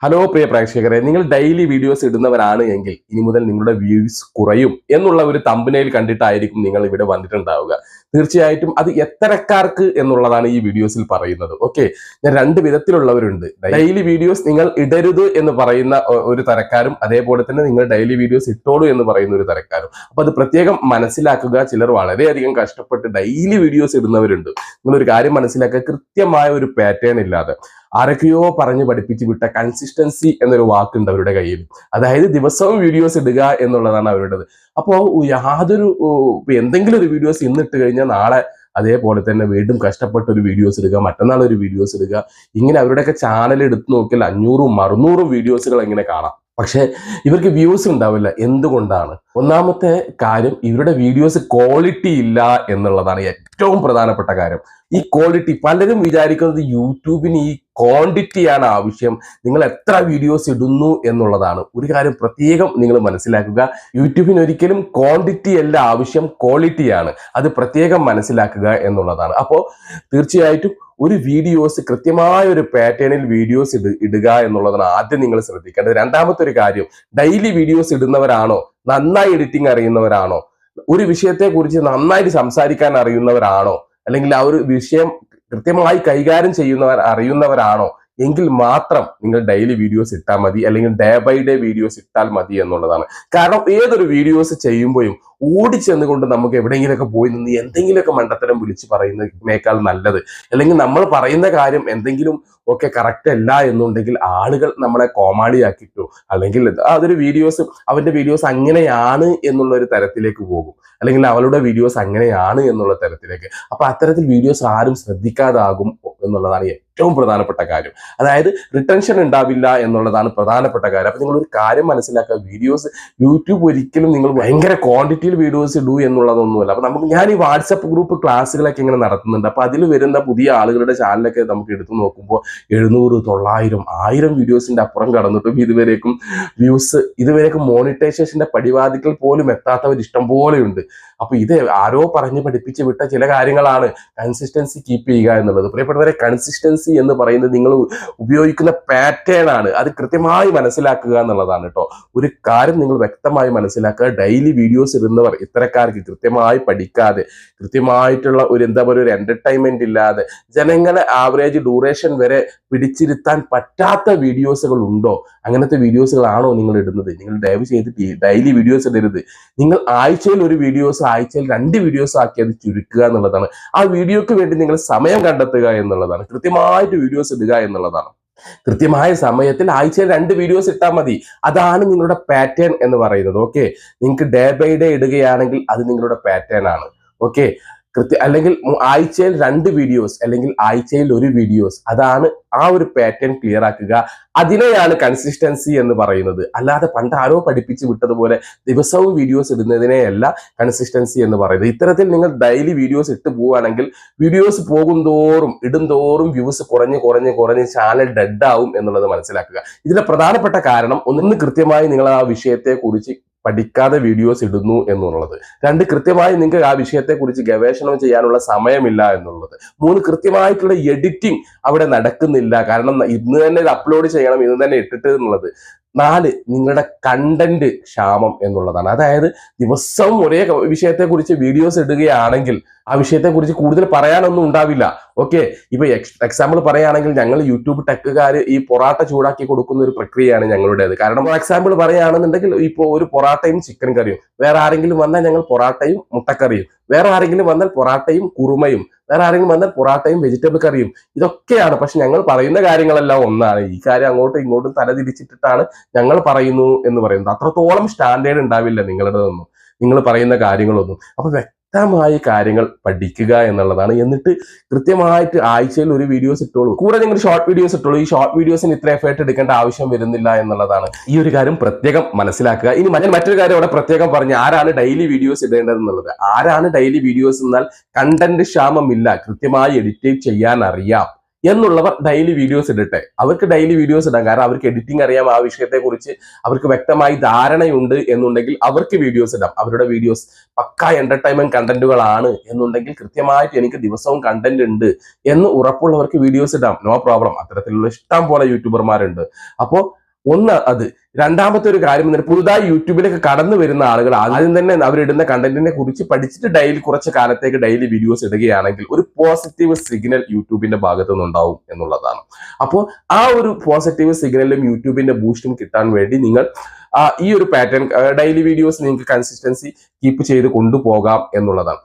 Hello പ്രിയ പ്രേക്ഷകരെ, നിങ്ങൾ daily videos ഇടുന്നവരാണ് എങ്കിൽ ഇനി മുതൽ നിങ്ങളുടെ വ്യൂസ് കുറയും എന്നുള്ള ഒരു തമ്പനയിൽ കണ്ടിട്ടായിരിക്കും നിങ്ങൾ ഇവിടെ വന്നിട്ടുണ്ടാവുക. തീർച്ചയായിട്ടും അത് എത്തരക്കാർക്ക് എന്നുള്ളതാണ് ഈ വീഡിയോസിൽ പറയുന്നത്. ഓക്കെ, ഞാൻ രണ്ട് വിധത്തിലുള്ളവരുണ്ട്. ഡെയിലി വീഡിയോസ് നിങ്ങൾ ഇടരുത് എന്ന് പറയുന്ന ഒരു തരക്കാരും, അതേപോലെ തന്നെ നിങ്ങൾ ഡെയിലി വീഡിയോസ് ഇട്ടോളൂ എന്ന് പറയുന്ന ഒരു തരക്കാരും. അപ്പൊ അത് പ്രത്യേകം മനസ്സിലാക്കുക. ചിലർ വളരെയധികം കഷ്ടപ്പെട്ട് ഡെയിലി വീഡിയോസ് ഇടുന്നവരുണ്ട്. നിങ്ങളൊരു കാര്യം മനസ്സിലാക്കുക, കൃത്യമായ ഒരു പാറ്റേൺ ഇല്ലാതെ ആരൊക്കെയോ പറഞ്ഞ് പഠിപ്പിച്ച് വിട്ട കൺസിസ്റ്റൻസി എന്നൊരു വാക്കുണ്ട് അവരുടെ കയ്യിൽ. അതായത് ദിവസവും വീഡിയോസ് ഇടുക എന്നുള്ളതാണ് അവരുടേത്. അപ്പോൾ യാതൊരു എന്തെങ്കിലും ഒരു വീഡിയോസ് ഇന്നിട്ട് കഴിഞ്ഞാൽ നാളെ അതേപോലെ തന്നെ വീണ്ടും കഷ്ടപ്പെട്ട് ഒരു വീഡിയോസ് ഇടുക, മറ്റന്നാൾ ഒരു വീഡിയോസ് ഇടുക. ഇങ്ങനെ അവരുടെയൊക്കെ ചാനൽ എടുത്ത് നോക്കിയാൽ 500ഉം 600ഉം വീഡിയോസുകൾ എങ്ങനെ കാണാം. പക്ഷെ ഇവർക്ക് വ്യൂസ് ഉണ്ടാവില്ല. എന്തുകൊണ്ടാണ്? ഒന്നാമത്തെ കാര്യം, ഇവരുടെ വീഡിയോസ് ക്വാളിറ്റി ഇല്ല എന്നുള്ളതാണ് ഏറ്റവും പ്രധാനപ്പെട്ട കാര്യം. ഈ ക്വാളിറ്റി, പലരും വിചാരിക്കുന്നത് യൂട്യൂബിന് ഈ ക്വാണ്ടിറ്റിയാണ് ആവശ്യം, നിങ്ങൾ എത്ര വീഡിയോസ് ഇടുന്നു എന്നുള്ളതാണ്. ഒരു കാര്യം പ്രത്യേകം നിങ്ങൾ മനസ്സിലാക്കുക, യൂട്യൂബിന് ഒരിക്കലും ക്വാണ്ടിറ്റി അല്ല ആവശ്യം, ക്വാളിറ്റിയാണ്. അത് പ്രത്യേകം മനസ്സിലാക്കുക എന്നുള്ളതാണ്. അപ്പോൾ തീർച്ചയായിട്ടും ഒരു വീഡിയോസ് കൃത്യമായ ഒരു പാറ്റേണിൽ വീഡിയോസ് ഇടുക എന്നുള്ളതാണ് ആദ്യം നിങ്ങൾ ശ്രദ്ധിക്കേണ്ടത്. രണ്ടാമത്തെ ഒരു കാര്യം, ഡെയിലി വീഡിയോസ് ഇടുന്നവരാണോ, നന്നായി എഡിറ്റിംഗ് അറിയുന്നവരാണോ, ഒരു വിഷയത്തെ കുറിച്ച് നന്നായിട്ട് സംസാരിക്കാൻ അറിയുന്നവരാണോ, അല്ലെങ്കിൽ ആ ഒരു വിഷയം കൃത്യമായി കൈകാര്യം അറിയുന്നവരാണോ എങ്കിൽ മാത്രം നിങ്ങൾ ഡെയിലി വീഡിയോസ് ഇട്ടാൽ മതി, അല്ലെങ്കിൽ ഡേ ബൈ ഡേ വീഡിയോസ് ഇട്ടാൽ മതി എന്നുള്ളതാണ്. കാരണം ഏതൊരു വീഡിയോസ് ചെയ്യുമ്പോഴും ഓടിച്ചെന്നുകൊണ്ട് നമുക്ക് എവിടെയെങ്കിലുമൊക്കെ പോയി നിന്ന് എന്തെങ്കിലുമൊക്കെ മണ്ടത്തരം വിളിച്ച് പറയുന്നതിനേക്കാൾ നല്ലത്, അല്ലെങ്കിൽ നമ്മൾ പറയുന്ന കാര്യം എന്തെങ്കിലും ഒക്കെ കറക്റ്റ് അല്ല എന്നുണ്ടെങ്കിൽ ആളുകൾ നമ്മളെ കോമാളിയാക്കിട്ടോ, അല്ലെങ്കിൽ അതൊരു വീഡിയോസ്, അവന്റെ വീഡിയോസ് അങ്ങനെയാണ് എന്നുള്ള ഒരു തരത്തിലേക്ക് പോകും, അല്ലെങ്കിൽ അവളുടെ വീഡിയോസ് അങ്ങനെയാണ് എന്നുള്ള തരത്തിലേക്ക്. അപ്പൊ അത്തരത്തിൽ വീഡിയോസ് ആരും ശ്രദ്ധിക്കാതാകും എന്നുള്ളതാണ് ഏറ്റവും പ്രധാനപ്പെട്ട കാര്യം. അതായത് റിട്ടൻഷൻ ഉണ്ടാവില്ല എന്നുള്ളതാണ് പ്രധാനപ്പെട്ട കാര്യം. അപ്പൊ നിങ്ങൾ ഒരു കാര്യം മനസ്സിലാക്കുക, വീഡിയോസ് യൂട്യൂബ് ഒരിക്കലും നിങ്ങൾ ഭയങ്കര ക്വാണ്ടിറ്റിയിൽ വീഡിയോസ് ഇടൂ എന്നുള്ളതൊന്നുമല്ല. അപ്പൊ ഞാൻ ഈ വാട്സപ്പ് ഗ്രൂപ്പ് ക്ലാസ്സുകളൊക്കെ ഇങ്ങനെ നടത്തുന്നുണ്ട്. അപ്പൊ അതിൽ വരുന്ന പുതിയ ആളുകളുടെ ചാനലൊക്കെ നമുക്ക് എടുത്തു നോക്കുമ്പോൾ 700, 900, 1000 വീഡിയോസിന്റെ അപ്പുറം കടന്നിട്ടും ഇതുവരെയൊക്കെ മോണിറ്റൈസേഷന്റെ പടിവാതിക്കൽ പോലും എത്താത്തവർ ഇഷ്ടം പോലെയുണ്ട്. അപ്പൊ ഇത് ആരോ പറഞ്ഞ് പഠിപ്പിച്ച് വിട്ട ചില കാര്യങ്ങളാണ്. കൺസിസ്റ്റൻസി കീപ്പ് ചെയ്യുക എന്നുള്ളത്. പ്രിയപ്പെട്ടവരെ, കൺസിസ്റ്റൻസി എന്ന് പറയുന്നത് നിങ്ങൾ ഉപയോഗിക്കുന്ന പാറ്റേൺ ആണ്. അത് കൃത്യമായി മനസ്സിലാക്കുക എന്നുള്ളതാണ് കേട്ടോ. ഒരു കാര്യം നിങ്ങൾ വ്യക്തമായി മനസ്സിലാക്കുക, ഡെയിലി വീഡിയോസ് ഇടുന്നവർ, ഇത്തരക്കാർക്ക് കൃത്യമായി പഠിക്കാതെ, കൃത്യമായിട്ടുള്ള ഒരു ഒരു എന്റർടൈൻമെന്റ് ഇല്ലാതെ, ജനങ്ങളെ ആവറേജ് ഡ്യൂറേഷൻ വരെ പിടിച്ചിരുത്താൻ പറ്റാത്ത വീഡിയോസുകൾ ഉണ്ടോ? അങ്ങനത്തെ വീഡിയോസുകളാണോ നിങ്ങൾ ഇടുന്നത്? നിങ്ങൾ ദയവ് ചെയ്തിട്ട് ഡെയിലി വീഡിയോസ് ഇടരുത്. നിങ്ങൾ ആഴ്ചയിൽ ഒരു വീഡിയോസ്, ആഴ്ചയിൽ 2 വീഡിയോസ് ആക്കി അത് ചുരുക്കുക എന്നുള്ളതാണ്. ആ വീഡിയോക്ക് വേണ്ടി നിങ്ങൾ സമയം കണ്ടെത്തുക എന്നുള്ളതാണ്. കൃത്യമായിട്ട് വീഡിയോസ് ഇടുക എന്നുള്ളതാണ്. കൃത്യമായ സമയത്തിൽ ആഴ്ചയിൽ 2 വീഡിയോസ് ഇട്ടാൽ മതി. അതാണ് നിങ്ങളുടെ പാറ്റേൺ എന്ന് പറയുന്നത്. ഓക്കെ, നിങ്ങൾക്ക് ഡേ ബൈ ഡേ ഇടുകയാണെങ്കിൽ അത് നിങ്ങളുടെ പാറ്റേൺ ആണ്. ഓക്കെ, അല്ലെങ്കിൽ ആഴ്ചയിൽ 2 വീഡിയോസ്, അല്ലെങ്കിൽ ആഴ്ചയിൽ 1 വീഡിയോസ്, അതാണ് ആ ഒരു പാറ്റേൺ ക്ലിയർ ആക്കുക. അതിനെയാണ് കൺസിസ്റ്റൻസി എന്ന് പറയുന്നത്. അല്ലാതെ പണ്ട് ആരോ പഠിപ്പിച്ച് വിട്ടതുപോലെ ദിവസവും വീഡിയോസ് ഇടുന്നതിനെയല്ല കൺസിസ്റ്റൻസി എന്ന് പറയുന്നത്. ഇത്തരത്തിൽ നിങ്ങൾ ഡെയിലി വീഡിയോസ് ഇട്ട് പോവുകയാണെങ്കിൽ വീഡിയോസ് ഇടുന്തോറും വ്യൂസ് കുറഞ്ഞ് ചാനൽ ഡെഡ് ആവും എന്നുള്ളത് മനസ്സിലാക്കുക. ഇതിന്റെ പ്രധാനപ്പെട്ട കാരണം, ഒന്ന് കൃത്യമായി നിങ്ങൾ ആ വിഷയത്തെ കുറിച്ച് പഠിക്കാതെ വീഡിയോസ് ഇടുന്നു എന്നുള്ളത്. 2, കൃത്യമായി നിങ്ങൾക്ക് ആ വിഷയത്തെ കുറിച്ച് ഗവേഷണം ചെയ്യാനുള്ള സമയമില്ല എന്നുള്ളത്. 3, കൃത്യമായിട്ടുള്ള എഡിറ്റിംഗ് അവിടെ നടക്കുന്നില്ല. കാരണം ഇന്ന് തന്നെ ഇത് അപ്ലോഡ് ചെയ്യണം, ഇന്ന് തന്നെ ഇട്ടിട്ട് എന്നുള്ളത്. 4, നിങ്ങളുടെ കണ്ടന്റ് ക്ഷാമം എന്നുള്ളതാണ്. അതായത് ദിവസവും ഒരേ വിഷയത്തെ കുറിച്ച് വീഡിയോസ് ഇടുകയാണെങ്കിൽ ആ വിഷയത്തെ കുറിച്ച് കൂടുതൽ പറയാനൊന്നും ഉണ്ടാവില്ല. ഓക്കെ, ഇപ്പൊ എക്സാമ്പിൾ പറയുകയാണെങ്കിൽ, ഞങ്ങൾ യൂട്യൂബ് ടെക്കുകാർ ഈ പൊറാട്ട ചൂടാക്കി കൊടുക്കുന്ന ഒരു പ്രക്രിയയാണ് ഞങ്ങളുടേത്. കാരണം എക്സാമ്പിൾ പറയുകയാണെന്നുണ്ടെങ്കിൽ, ഇപ്പോൾ ഒരു പൊറാട്ടയും ചിക്കൻ കറിയും, വേറെ ആരെങ്കിലും വന്നാൽ ഞങ്ങൾ പൊറാട്ടയും മുട്ടക്കറിയും, വേറെ ആരെങ്കിലും വന്നാൽ പൊറാട്ടയും കുറുമയും, വേറെ ആരെങ്കിലും വന്നാൽ പൊറാട്ടയും വെജിറ്റബിൾ കറിയും. ഇതൊക്കെയാണ്. പക്ഷെ ഞങ്ങൾ പറയുന്ന കാര്യങ്ങളെല്ലാം ഒന്നാണ്. ഈ കാര്യം അങ്ങോട്ടും ഇങ്ങോട്ടും തലതിരിച്ചിട്ടിട്ടാണ് ഞങ്ങൾ പറയുന്നു എന്ന് പറയുന്നത്. അത്രത്തോളം സ്റ്റാൻഡേർഡ് ഉണ്ടാവില്ല നിങ്ങളുടേതൊന്നും, നിങ്ങൾ പറയുന്ന കാര്യങ്ങളൊന്നും. അപ്പൊ വ്യക്തമായി കാര്യങ്ങൾ പഠിക്കുക എന്നുള്ളതാണ്. എന്നിട്ട് കൃത്യമായിട്ട് ആഴ്ചയിൽ 1 വീഡിയോസ് ഇട്ടോളൂ. കൂടെ നിങ്ങൾ ഷോർട്ട് വീഡിയോസ് ഇട്ടോളൂ. ഈ ഷോർട്ട് വീഡിയോസിന് ഇത്ര എഫേർട്ട് എടുക്കേണ്ട ആവശ്യം വരുന്നില്ല എന്നുള്ളതാണ്. ഈ ഒരു കാര്യം പ്രത്യേകം മനസ്സിലാക്കുക. ഇനി മറ്റൊരു കാര്യം അവിടെ പ്രത്യേകം പറഞ്ഞു, ആരാണ് ഡെയിലി വീഡിയോസ് ഇടേണ്ടത് എന്നുള്ളത്. ആരാണ് ഡെയിലി വീഡിയോസ് എന്നാൽ കണ്ടന്റ് ക്ഷാമമില്ല, കൃത്യമായി എഡിറ്റ് ചെയ്യാൻ അറിയാം എന്നുള്ളവർ ഡെയിലി വീഡിയോസ് ഇടട്ടെ. അവർക്ക് ഡെയിലി വീഡിയോസ് ഇടാം. കാരണം അവർക്ക് എഡിറ്റിംഗ് അറിയാം, ആ വിഷയത്തെക്കുറിച്ച് അവർക്ക് വ്യക്തമായി ധാരണയുണ്ട് എന്നുണ്ടെങ്കിൽ അവർക്ക് വീഡിയോസ് ഇടാം. അവരുടെ വീഡിയോസ് പക്ക എന്റർടൈൻമെന്റ് കണ്ടന്റുകളാണ് എന്നുണ്ടെങ്കിൽ കൃത്യമായിട്ട് എനിക്ക് ദിവസവും കണ്ടന്റ് ഉണ്ട് എന്ന് ഉറപ്പുള്ളവർക്ക് വീഡിയോസ് ഇടാം. No problem. അത്തരത്തിലുള്ള ഇഷ്ടം പോലെ യൂട്യൂബർമാരുണ്ട്. അപ്പോ ഒന്ന് അത്. രണ്ടാമത്തെ ഒരു കാര്യം എന്ന് പറഞ്ഞാൽ പുതുതായി യൂട്യൂബിലേക്ക് കടന്നു വരുന്ന ആളുകൾ ആദ്യം തന്നെ അവരിടുന്ന കണ്ടന്റിനെ കുറിച്ച് പഠിച്ചിട്ട് ഡെയിലി കുറച്ച് കാലത്തേക്ക് ഡെയിലി വീഡിയോസ് ഇടുകയാണെങ്കിൽ ഒരു പോസിറ്റീവ് സിഗ്നൽ യൂട്യൂബിന്റെ ഭാഗത്തു നിന്നുണ്ടാവും എന്നുള്ളതാണ്. അപ്പോൾ ആ ഒരു പോസിറ്റീവ് സിഗ്നലും യൂട്യൂബിന്റെ ബൂസ്റ്റും കിട്ടാൻ വേണ്ടി നിങ്ങൾ ഈ ഒരു പാറ്റേൺ ഡെയിലി വീഡിയോസ് നിങ്ങൾക്ക് കൺസിസ്റ്റൻസി കീപ്പ് ചെയ്ത് കൊണ്ടുപോകാം എന്നുള്ളതാണ്.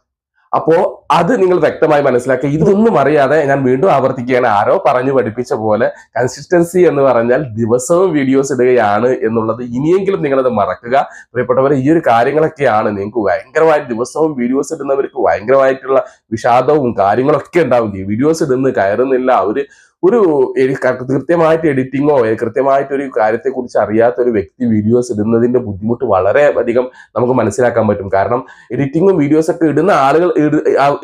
അപ്പോ അത് നിങ്ങൾ വ്യക്തമായി മനസ്സിലാക്കുക. ഇതൊന്നും അറിയാതെ ഞാൻ വീണ്ടും ആവർത്തിക്കുകയാണ്, ആരോ പറഞ്ഞു പഠിപ്പിച്ച പോലെ കൺസിസ്റ്റൻസി എന്ന് പറഞ്ഞാൽ ദിവസവും വീഡിയോസ് ഇടുകയാണ് എന്നുള്ളത് ഇനിയെങ്കിലും നിങ്ങളത് മറക്കുക. പ്രിയപ്പെട്ടവരെ, ഈ ഒരു കാര്യങ്ങളൊക്കെയാണ് നിങ്ങൾക്ക് ഭയങ്കരമായിട്ട് ദിവസവും വീഡിയോസ് ഇടുന്നവർക്ക് ഭയങ്കരമായിട്ടുള്ള വിഷാദവും കാര്യങ്ങളൊക്കെ ഉണ്ടാവും. വീഡിയോസ് ഇടുന്ന് കയറുന്നില്ല, ഒരു കൃത്യമായിട്ട് എഡിറ്റിങ്ങോ കൃത്യമായിട്ട് ഒരു കാര്യത്തെ കുറിച്ച് അറിയാത്ത ഒരു വ്യക്തി വീഡിയോസ് ഇടുന്നതിന്റെ ബുദ്ധിമുട്ട് വളരെ അധികം നമുക്ക് മനസ്സിലാക്കാൻ പറ്റും. കാരണം എഡിറ്റിങ്ങും വീഡിയോസ് ഒക്കെ ഇടുന്ന ആളുകൾ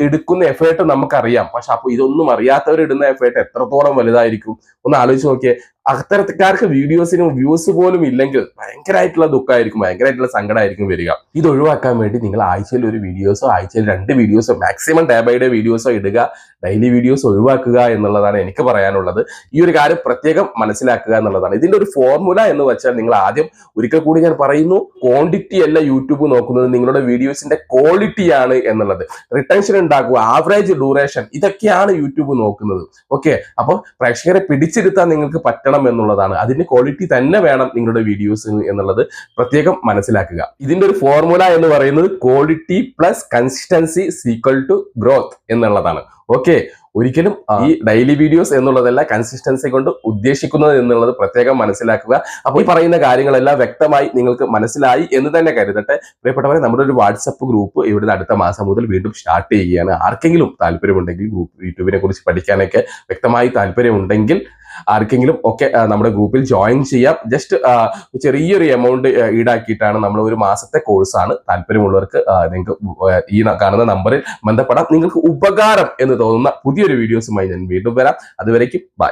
എടുക്കുന്ന എഫേർട്ട് നമുക്കറിയാം. പക്ഷെ അപ്പൊ ഇതൊന്നും അറിയാത്തവർ ഇടുന്ന എഫേർട്ട് എത്രത്തോളം വലുതായിരിക്കും ഒന്ന് ആലോചിച്ച് നോക്കിയേ. അത്തരക്കാർക്ക് വീഡിയോസിനും വ്യൂസ് പോലും ഇല്ലെങ്കിൽ ഭയങ്കരമായിട്ടുള്ള ദുഃഖമായിരിക്കും, ഭയങ്കരമായിട്ടുള്ള സങ്കടമായിരിക്കും വരിക. ഇത് ഒഴിവാക്കാൻ വേണ്ടി നിങ്ങൾ ആഴ്ചയിൽ ഒരു വീഡിയോസോ ആഴ്ചയിൽ 2 വീഡിയോസോ മാക്സിമം ഡേ ബൈ ഡേ വീഡിയോസോ ഇടുക. ഡെയിലി വീഡിയോസ് ഒഴിവാക്കുക എന്നുള്ളതാണ് എനിക്ക് പറയാനുള്ളത്. ഈ ഒരു കാര്യം പ്രത്യേകം മനസ്സിലാക്കുക എന്നുള്ളതാണ്. ഇതിന്റെ ഒരു ഫോർമുല എന്ന് വെച്ചാൽ നിങ്ങൾ ആദ്യം ഒരിക്കൽ കൂടി ഞാൻ പറയുന്നു, ക്വാണ്ടിറ്റി അല്ല യൂട്യൂബ് നോക്കുന്നത്, നിങ്ങളുടെ വീഡിയോസിന്റെ ക്വാളിറ്റിയാണ് എന്നുള്ളത്. റിട്ടൻഷൻ ഉണ്ടാക്കുക, ആവറേജ് ഡ്യൂറേഷൻ, ഇതൊക്കെയാണ് യൂട്യൂബ് നോക്കുന്നത്. ഓക്കെ, അപ്പോൾ പ്രേക്ഷകരെ പിടിച്ചെടുത്താൻ നിങ്ങൾക്ക് പറ്റണം എന്നുള്ളതാണ്. അതിന്റെ ക്വാളിറ്റി തന്നെ വേണം നിങ്ങളുടെ വീഡിയോസ് എന്നുള്ളത് പ്രത്യേകം മനസ്സിലാക്കുക. ഇതിന്റെ ഒരു ഫോർമുല എന്ന് പറയുന്നത് quality plus consistency equal to growth എന്നുള്ളതാണ്. ഓക്കെ, ഒരിക്കലും ഈ ഡെയിലി വീഡിയോസ് എന്നുള്ളതല്ല കൺസിസ്റ്റൻസി കൊണ്ട് ഉദ്ദേശിക്കുന്നത് എന്നുള്ളത് പ്രത്യേകം മനസ്സിലാക്കുക. അപ്പോൾ ഈ പറയുന്ന കാര്യങ്ങളെല്ലാം വ്യക്തമായി നിങ്ങൾക്ക് മനസ്സിലായി എന്ന് തന്നെ കരുതട്ടെ. പ്രിയപ്പെട്ടവരെ, നമ്മുടെ ഒരു വാട്സപ്പ് ഗ്രൂപ്പ് ഇവിടുന്ന് അടുത്ത മാസം മുതൽ വീണ്ടും സ്റ്റാർട്ട് ചെയ്യുകയാണ്. ആർക്കെങ്കിലും താല്പര്യമുണ്ടെങ്കിൽ യൂട്യൂബിനെ കുറിച്ച് പഠിക്കാനൊക്കെ വ്യക്തമായി താല്പര്യമുണ്ടെങ്കിൽ ആർക്കെങ്കിലും ഒക്കെ നമ്മുടെ ഗ്രൂപ്പിൽ ജോയിൻ ചെയ്യാം. ജസ്റ്റ് ചെറിയൊരു എമൗണ്ട് ഈടാക്കിയിട്ടാണ് നമ്മൾ ഒരു മാസത്തെ കോഴ്സാണ്. താല്പര്യമുള്ളവർക്ക് നിങ്ങൾക്ക് ഈ കാണുന്ന നമ്പറിൽ ബന്ധപ്പെടാം. നിങ്ങൾക്ക് ഉപകാരം എന്ന് തോന്നുന്ന പുതിയൊരു വീഡിയോസുമായി ഞാൻ വീണ്ടും വരാം. അതുവരേക്കും ബൈ.